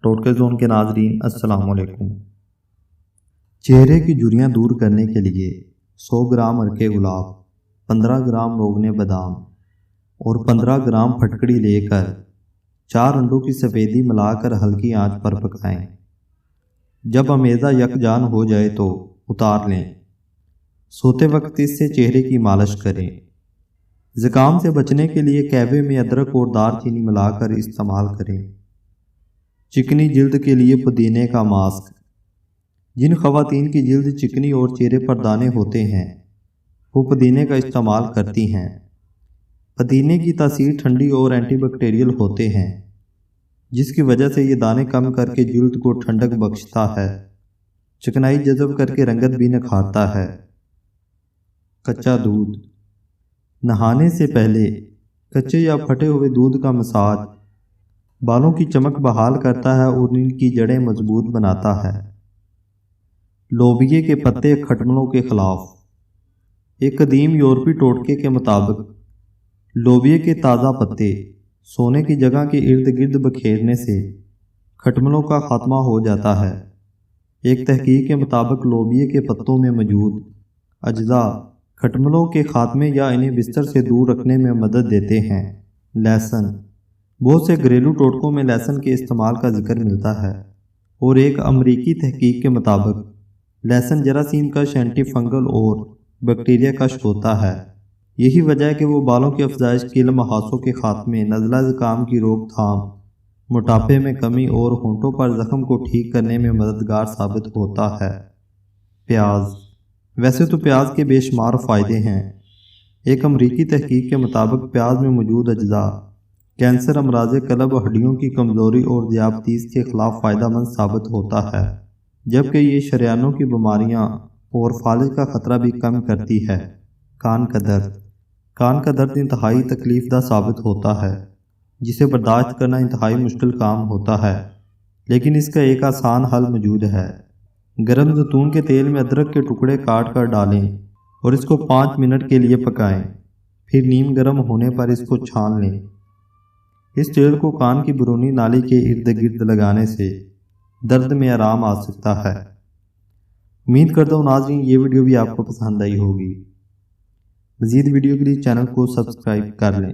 ٹوٹکے زون کے ناظرین السلام علیکم۔ چہرے کی جھریاں دور کرنے کے لیے 100 گرام ارکے گلاب، 15 گرام روغن بادام اور 15 گرام پھٹکڑی لے کر 4 انڈوں کی سفیدی ملا کر ہلکی آنچ پر پکائیں۔ جب امیزہ یکجان ہو جائے تو اتار لیں۔ سوتے وقت اس سے چہرے کی مالش کریں۔ زکام سے بچنے کے لیے قہوے میں ادرک اور دار چینی ملا کر استعمال کریں۔ چکنی جلد کے لیے پودینے کا ماسک۔ جن خواتین کی جلد چکنی اور چہرے پر دانے ہوتے ہیں وہ پودینے کا استعمال کرتی ہیں۔ پودینے کی تاثیر ٹھنڈی اور اینٹی بیکٹیریل ہوتے ہیں، جس کی وجہ سے یہ دانے کم کر کے جلد کو ٹھنڈک بخشتا ہے، چکنائی جذب کر کے رنگت بھی نکھارتا ہے۔ کچا دودھ۔ نہانے سے پہلے کچے یا پھٹے ہوئے دودھ کا مساج بالوں کی چمک بحال کرتا ہے اور ان کی جڑیں مضبوط بناتا ہے۔ لوبیے کے پتے کھٹملوں کے خلاف۔ ایک قدیم یورپی ٹوٹکے کے مطابق لوبیے کے تازہ پتے سونے کی جگہ کے ارد گرد بکھیرنے سے کھٹملوں کا خاتمہ ہو جاتا ہے۔ ایک تحقیق کے مطابق لوبیے کے پتوں میں موجود اجزاء کھٹملوں کے خاتمے یا انہیں بستر سے دور رکھنے میں مدد دیتے ہیں۔ لہسن۔ بہت سے گھریلو ٹوٹکوں میں لہسن کے استعمال کا ذکر ملتا ہے، اور ایک امریکی تحقیق کے مطابق لہسن جراثیم کش، اینٹی فنگل اور بیکٹیریا کش ہوتا ہے۔ یہی وجہ ہے کہ وہ بالوں کی افزائش، کیل محاسوں کے خاتمے، نزلہ زکام کی روک تھام، موٹاپے میں کمی اور ہونٹوں پر زخم کو ٹھیک کرنے میں مددگار ثابت ہوتا ہے۔ پیاز۔ ویسے تو پیاز کے بے شمار فائدے ہیں۔ ایک امریکی تحقیق کے مطابق پیاز میں موجود اجزاء کینسر، امراض قلب، ہڈیوں کی کمزوری اور ذیابیطس کے خلاف فائدہ مند ثابت ہوتا ہے، جبکہ یہ شریانوں کی بیماریاں اور فالج کا خطرہ بھی کم کرتی ہے۔ کان کا درد۔ کان کا درد انتہائی تکلیف دہ ثابت ہوتا ہے، جسے برداشت کرنا انتہائی مشکل کام ہوتا ہے، لیکن اس کا ایک آسان حل موجود ہے۔ گرم زیتون کے تیل میں ادرک کے ٹکڑے کاٹ کر ڈالیں اور اس کو 5 منٹ کے لیے پکائیں، پھر نیم گرم ہونے پر اس کو چھان لیں۔ اس تیل کو کان کی بیرونی نالی کے ارد گرد لگانے سے درد میں آرام آ سکتا ہے۔ امید کرتا ہوں ناظرین یہ ویڈیو بھی آپ کو پسند آئی ہوگی۔ مزید ویڈیو کے لیے چینل کو سبسکرائب کر لیں۔